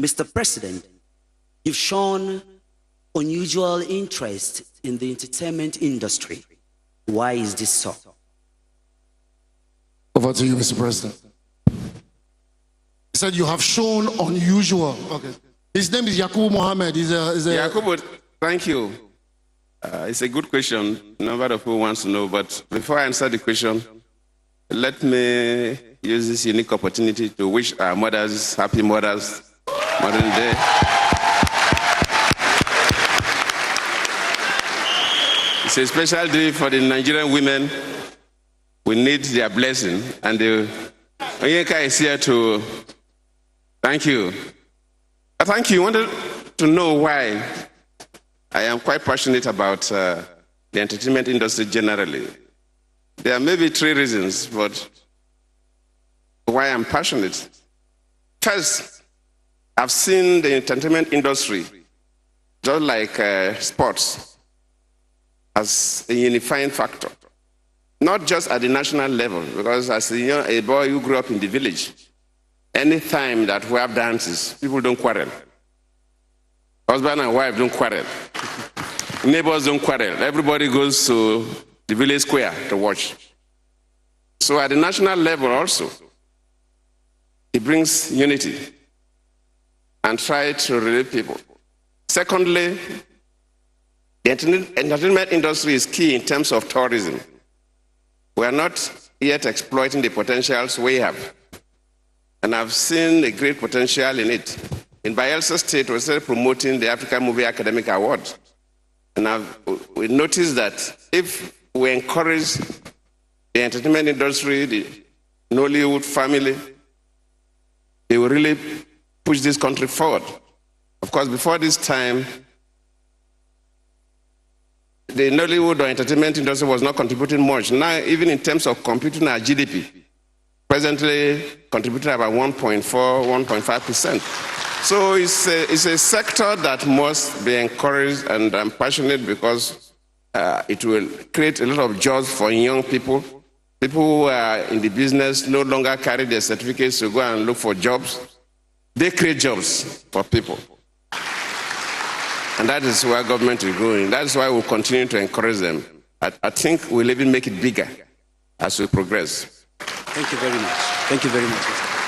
Mr. President, you've shown unusual interest in the entertainment industry. Why is this so? Over to you, Mr. President. He said you have shown unusual. Okay. His name is Yakubu Mohammed. Yakubu, thank you. It's a good question. A number of people want to know, but before I answer the question, let me use this unique opportunity to wish our mothers happy Mother's Day. It's a special day for the Nigerian women. We need their blessing, and Onyeka is here to thank you. Thank you. You wanted to know why I am quite passionate about the entertainment industry generally. There may be 3 reasons, but why I'm passionate. First, I've seen the entertainment industry, just like sports, as a unifying factor. Not just at the national level, because as a boy who grew up in the village, any time that we have dances, people don't quarrel. Husband and wife don't quarrel. Neighbors don't quarrel. Everybody goes to the village square to watch. So at the national level also, it brings unity and try to relate people. Secondly, the entertainment industry is key in terms of tourism. We are not yet exploiting the potentials we have. And I've seen a great potential in it. In Bayelsa State, we started promoting the African Movie Academic Award. And we noticed that if we encourage the entertainment industry, the Nollywood family, they will really push this country forward. Of course, before this time, the Nollywood or entertainment industry was not contributing much. Now, even in terms of computing our GDP, presently contributing about 1.4, 1.5%. So it's a sector that must be encouraged, and I'm passionate because it will create a lot of jobs for young people. People who are in the business no longer carry their certificates to go and look for jobs. They create jobs for people. And that is where government is growing. That is why we'll continue to encourage them. I think we'll even make it bigger as we progress. Thank you very much. Thank you very much.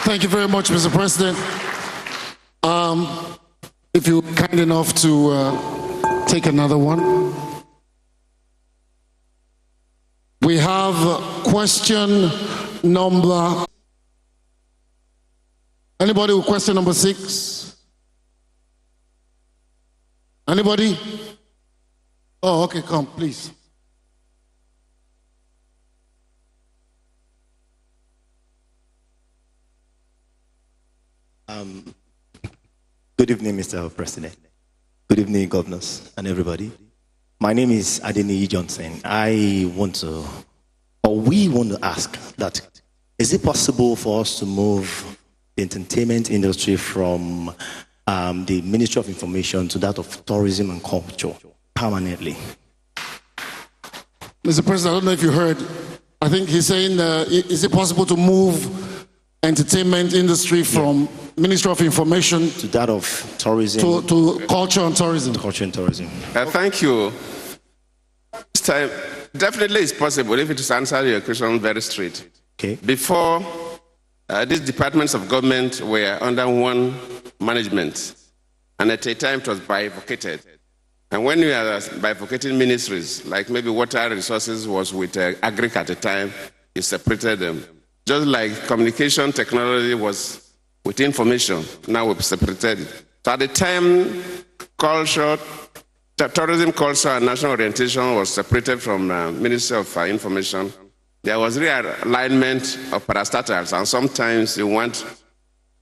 Thank you very much, Mr. President. If you're kind enough to take another one. We have question number... Anybody with question number 6? Anybody? Oh, okay, come, please. Good evening, Mr. President. Good evening, governors and everybody. My name is Adeniyi Johnson. We want to ask that, is it possible for us to move the entertainment industry from the Ministry of Information to that of Tourism and Culture permanently? Mr. President, I don't know if you heard. I think he's saying, is it possible to move entertainment industry from Ministry of Information to that of Tourism to Culture and Tourism? Culture and Tourism. Thank you. This time, definitely it's possible if it is answered your question very straight. Okay. Before, these departments of government were under one management, and at a time it was bifurcated. And when we are bifurcating ministries, like maybe water resources was with Agric at the time, you separated them. Just like communication technology was with information, now we've separated it. So at the time, culture, tourism, culture, and national orientation was separated from Ministry of Information. There was realignment of parastatals, and sometimes you want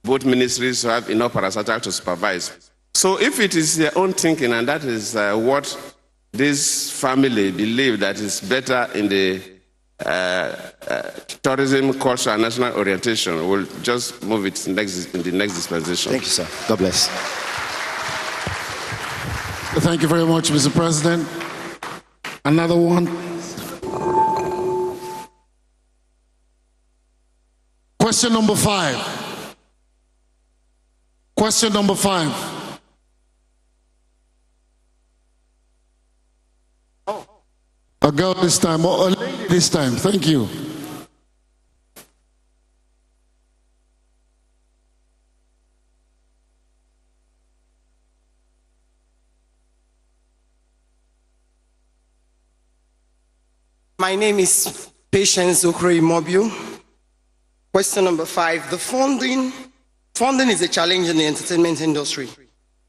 both ministries to have enough parastatal to supervise. So if it is their own thinking, and that is what this family believe that is better in the tourism, culture, and national orientation, we'll just move it in the next dispensation. Thank you, sir. God bless. Thank you very much, Mr. President. Another one. Question number 5. Question number 5. A girl this time, or a lady this time. Thank you. My name is Patience Okro Immobile. Question number 5. The funding is a challenge in the entertainment industry.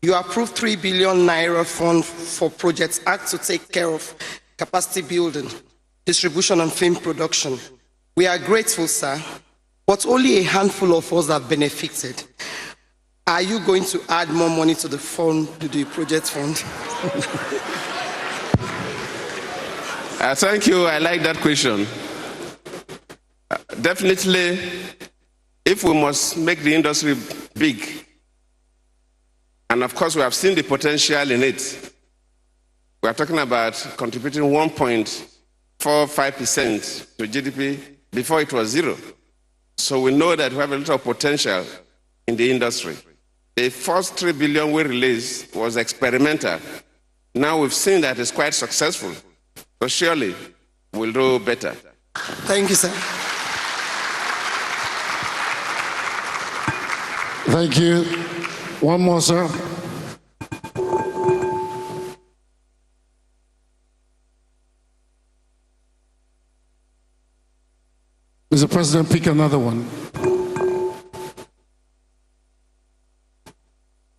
You approved 3 billion naira fund for Project Act to take care of capacity building, distribution, and film production. We are grateful, sir, but only a handful of us have benefited. Are you going to add more money to the fund, to the project fund? Thank you. I like that question. Definitely, if we must make the industry big, and of course we have seen the potential in it, we are talking about contributing 1.45% to GDP before it was 0. So we know that we have a lot of potential in the industry. The first 3 billion we released was experimental. Now we've seen that it's quite successful. So surely we'll do better. Thank you, sir. Thank you. One more, sir. Mr. President, pick another one.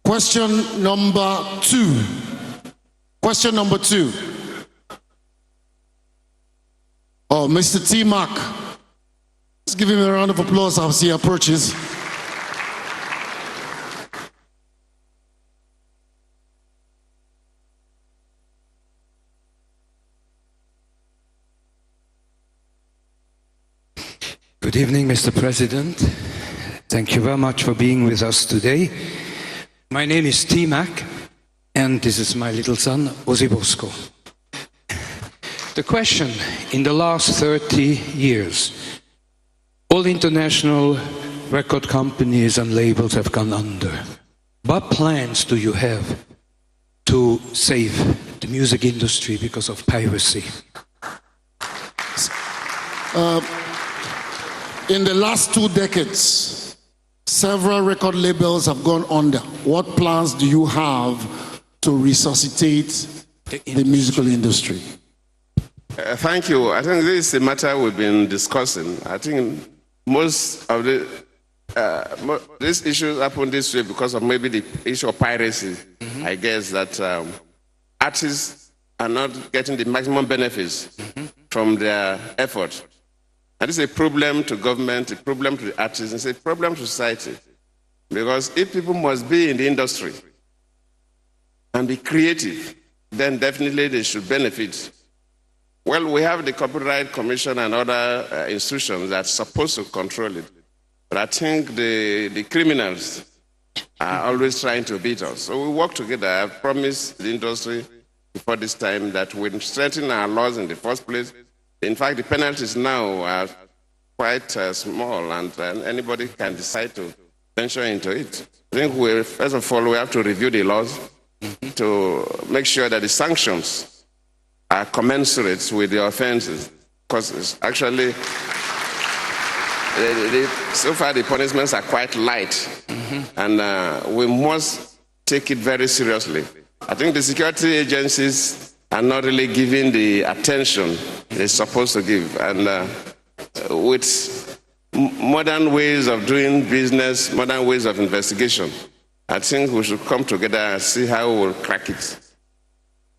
Question number 2. Question number 2. Oh, Mr. T. Mac. Let's give him a round of applause as he approaches. Good evening, Mr. President. Thank you very much for being with us today. My name is T. Mac, and this is my little son, Ozibosco. The question, in the last 30 years, all international record companies and labels have gone under. What plans do you have to save the music industry because of piracy? In the last 2 decades, several record labels have gone under. What plans do you have to resuscitate the musical industry? Thank you. I think this is a matter we've been discussing. I think most of these issues happen this way because of maybe the issue of piracy. I guess that artists are not getting the maximum benefits from their effort. And this is a problem to government, a problem to the artists, it's a problem to society. Because if people must be in the industry and be creative, then definitely they should benefit. Well, we have the Copyright Commission and other institutions that are supposed to control it. But I think the criminals are always trying to beat us. So we work together. I've promised the industry before this time that we'll strengthen our laws in the first place. In fact, the penalties now are quite small, and anybody can decide to venture into it. I think first of all, we have to review the laws to make sure that the sanctions are commensurate with the offenses, because it's actually, so far the punishments are quite light, and we must take it very seriously. I think the security agencies are not really giving the attention they're supposed to give, and with modern ways of doing business, modern ways of investigation, I think we should come together and see how we will crack it,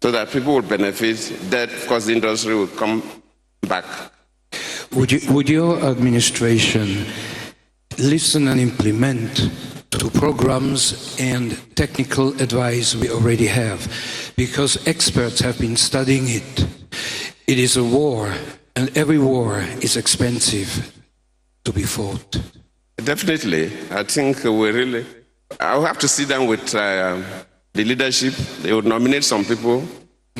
so that people will benefit, that of course the industry will come back. Would your administration listen and implement to programs and technical advice we already have? Because experts have been studying it. It is a war, and every war is expensive to be fought. Definitely. I think I'll have to sit down with the leadership. They would nominate some people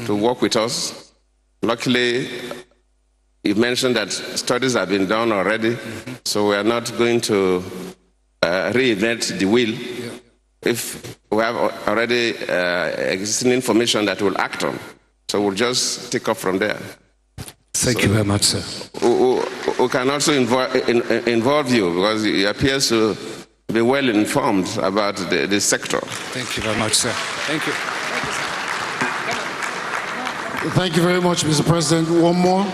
to work with us. Luckily, you mentioned that studies have been done already, so we are not going to reinvent the wheel. if we have already existing information that we'll act on. So we'll just take off from there. Thank you very much, sir. We can also involve you because you appear to be well informed about the sector. Thank you very much, sir. Thank you. Thank you very much, Mr. President. One more.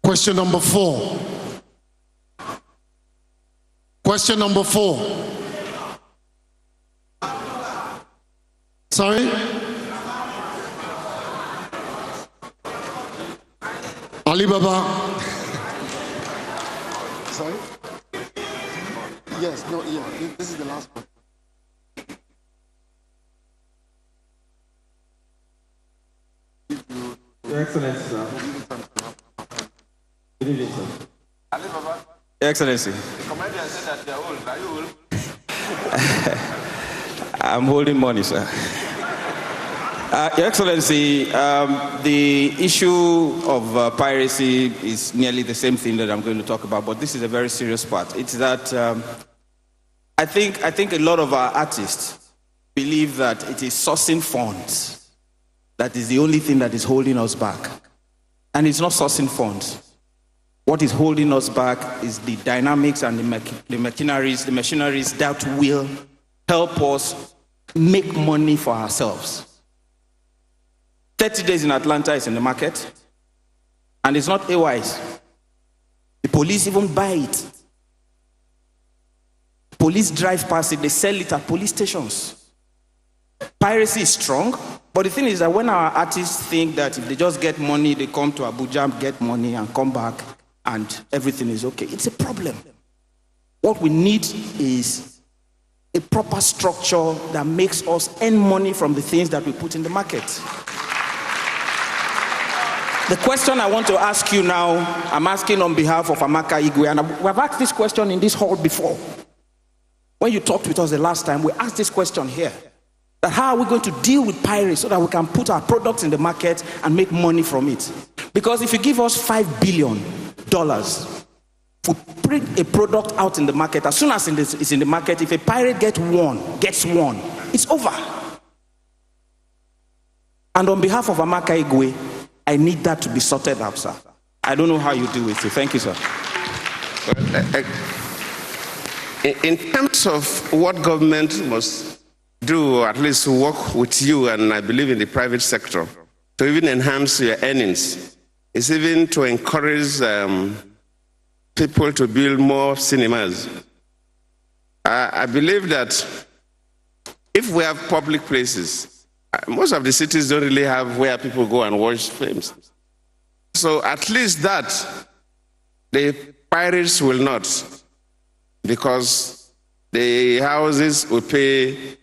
Question number 4. Question number 4. Sorry? Ali Baba. Sorry? Yes, no, yeah, this is the last one. Your Excellency, sir. Good evening, sir. Your Excellency. The comedian said that you're old. Are you old? I'm holding money, sir. Your Excellency, the issue of piracy is nearly the same thing that I'm going to talk about, but this is a very serious part. It's that I think a lot of our artists believe that it is sourcing funds that is the only thing that is holding us back. And it's not sourcing funds. What is holding us back is the dynamics and the machineries that will help us make money for ourselves. 30 days in Atlanta is in the market, and it's not A-wise. The police even buy it. Police drive past it, they sell it at police stations. Piracy is strong, but the thing is that when our artists think that if they just get money, they come to Abuja, get money, and come back, and everything is okay, it's a problem. What we need is a proper structure that makes us earn money from the things that we put in the market. The question I want to ask you now, I'm asking on behalf of Amaka Igwe, and we have asked this question in this hall before. When you talked with us the last time, we asked this question here. That how are we going to deal with piracy so that we can put our products in the market and make money from it? Because if you give us $5 billion, we bring a product out in the market, as soon as it's in the market, if a pirate gets one, it's over. And on behalf of Amaka Igwe, I need that to be sorted out, sir. I don't know how you deal with it. Thank you, sir. In terms of what government must do, or at least work with you, and I believe in the private sector, to even enhance your earnings, is even to encourage people to build more cinemas. I believe that if we have public places, most of the cities don't really have where people go and watch films. So at least that, the pirates will not, because the houses will pay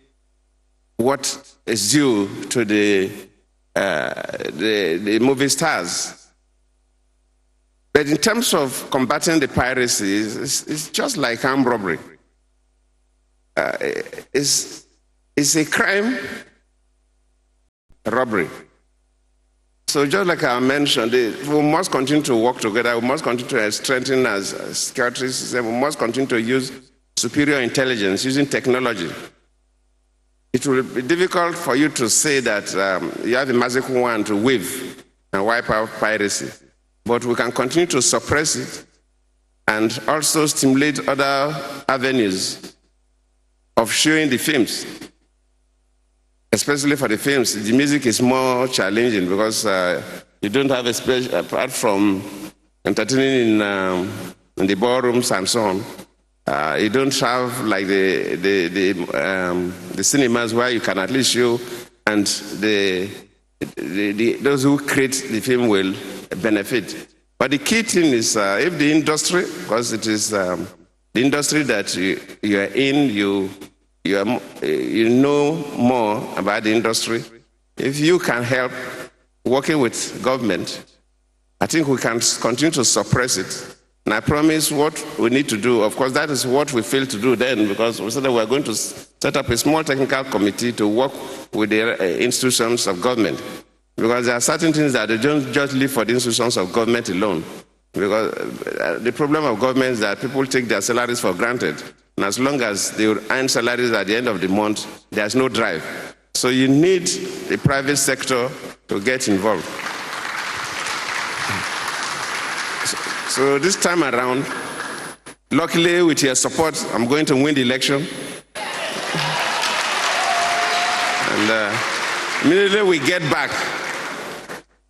what is due to the movie stars. But in terms of combating the piracy, it's just like armed robbery. It's a crime, robbery. So just like I mentioned, we must continue to work together. We must continue to strengthen our security system. We must continue to use superior intelligence, using technology. It will be difficult for you to say that you have a magic wand to wave and wipe out piracy. But we can continue to suppress it and also stimulate other avenues of showing the films. Especially for the films, the music is more challenging because you don't have a special, apart from entertaining in the ballrooms and so on, you don't have like the cinemas where you can at least show, and those who create the film will benefit. But the key thing is if the industry, because it is the industry that you are in, you know more about the industry. If you can help working with government, I think we can continue to suppress it. And I promise what we need to do, of course, that is what we failed to do then, because we said that we're going to set up a small technical committee to work with the institutions of government. Because there are certain things that they don't just leave for the institutions of government alone. Because the problem of government is that people take their salaries for granted. And as long as they earn salaries at the end of the month, there's no drive. So you need the private sector to get involved. So this time around, luckily with your support, I'm going to win the election. And immediately we get back.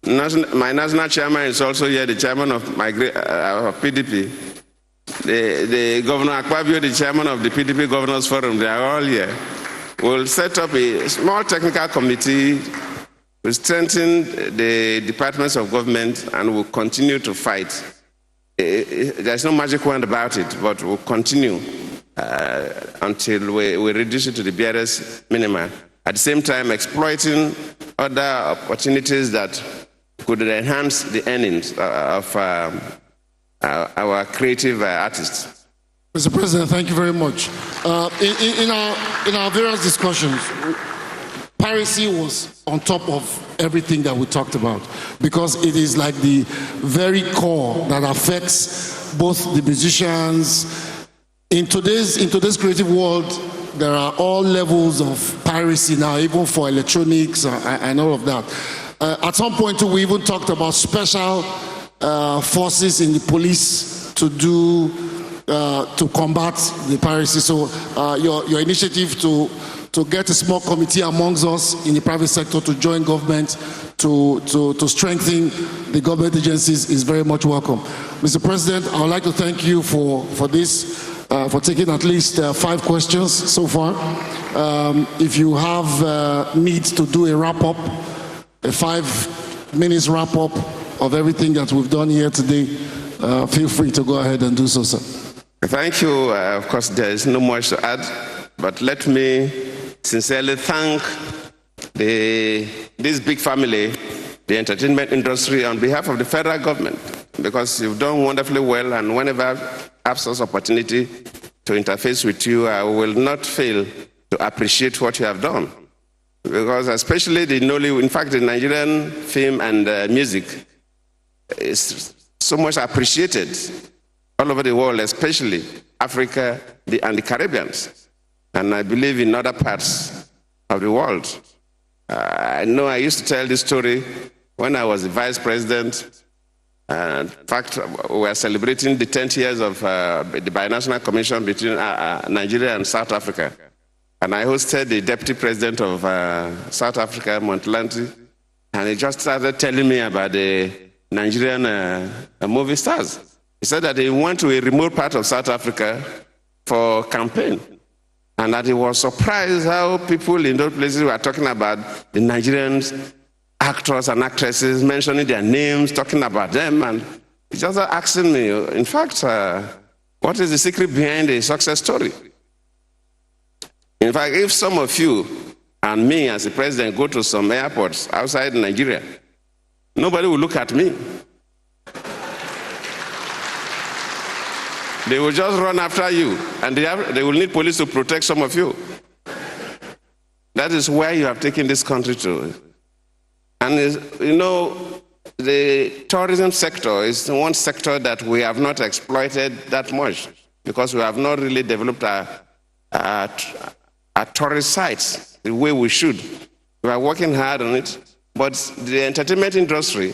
My national chairman is also here, the chairman of my PDP. The Governor Akpabio, the chairman of the PDP Governors Forum, they are all here. We'll set up a small technical committee, we'll strengthen the departments of government, and we'll continue to fight. There's no magic wand about it, but we'll continue until we reduce it to the barest minimum. At the same time, exploiting other opportunities that could enhance the earnings of our creative artists. Mr. President, thank you very much. In our various discussions, piracy was on top of everything that we talked about because it is like the very core that affects both the musicians. In today's creative world, there are all levels of piracy now, even for electronics and all of that. At some point, too, we even talked about special forces in the police to combat the piracy. So your initiative to get a small committee amongst us in the private sector to join government to strengthen the government agencies is very much welcome. Mr. President, I would like to thank you for this. For taking at least 5 questions so far. If you have need to do a wrap-up, a 5 minutes wrap-up of everything that we've done here today, feel free to go ahead and do so, sir. Thank you. Of course, there is no much to add, but let me sincerely thank this big family, the entertainment industry, on behalf of the federal government, because you've done wonderfully well, and whenever absence opportunity to interface with you, I will not fail to appreciate what you have done. Because especially the Nollywood, in fact, the Nigerian film and music is so much appreciated all over the world, especially Africa and the Caribbeans. And I believe in other parts of the world. I know I used to tell this story when I was the vice president. In fact, we are celebrating the 10th years of the Binational Commission between Nigeria and South Africa. And I hosted the deputy president of South Africa, Montlanti, and he just started telling me about the Nigerian movie stars. He said that he went to a remote part of South Africa for campaign, and that he was surprised how people in those places were talking about the Nigerian actors and actresses, mentioning their names, talking about them, and he just asking me, in fact, what is the secret behind the success story? In fact, if some of you and me as a president go to some airports outside Nigeria, nobody will look at me. They will just run after you, and they will need police to protect some of you. That is where you have taken this country to. And you know, the tourism sector is one sector that we have not exploited that much because we have not really developed our tourist sites the way we should. We are working hard on it, but the entertainment industry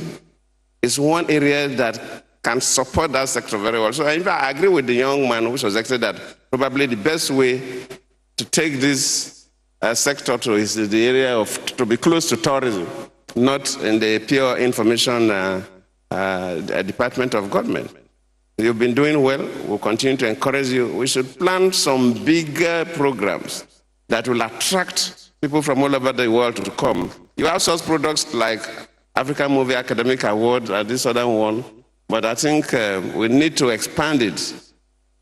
is one area that can support that sector very well. So in fact, I agree with the young man who suggested that probably the best way to take this sector to is the area of to be close to tourism, not in the pure information department of government. You've been doing well. We'll continue to encourage you. We should plan some bigger programs that will attract people from all over the world to come. You have such products like African Movie Academic Award and this other one, but I think we need to expand it.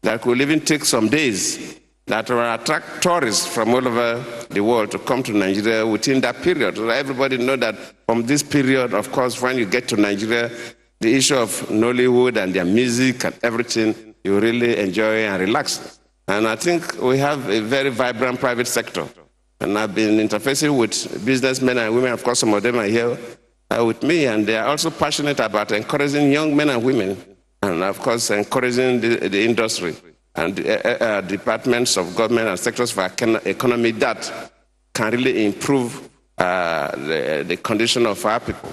That will even take some days that will attract tourists from all over the world to come to Nigeria within that period. So everybody know that from this period, of course, when you get to Nigeria, the issue of Nollywood and their music and everything, you really enjoy and relax. And I think we have a very vibrant private sector. And I've been interfacing with businessmen and women. Of course, some of them are here with me, and they are also passionate about encouraging young men and women and of course encouraging the industry and departments of government and sectors for economy that can really improve the condition of our people.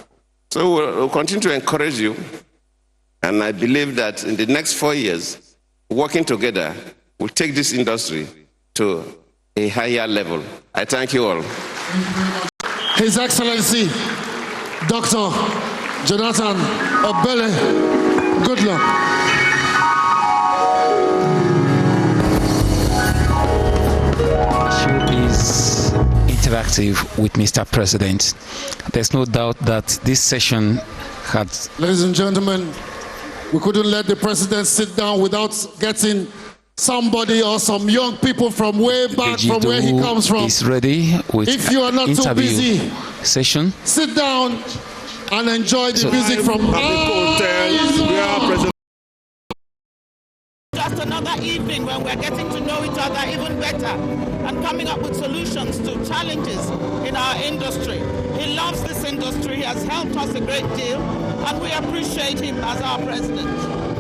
So we'll continue to encourage you, and I believe that in the next 4 years, working together, we'll take this industry to a higher level. I thank you all. His Excellency, Dr. Jonathan Obele, good luck. Showbiz interactive with Mr. President. There's no doubt that this session had... Ladies and gentlemen, we couldn't let the president sit down without getting somebody or some young people from way back from where he comes from. Is ready with if you are not too busy, session. Sit down and enjoy the music from Just another evening when we're getting to know each other even better and coming up with solutions to challenges in our industry. He loves this industry, he has helped us a great deal, and we appreciate him as our president.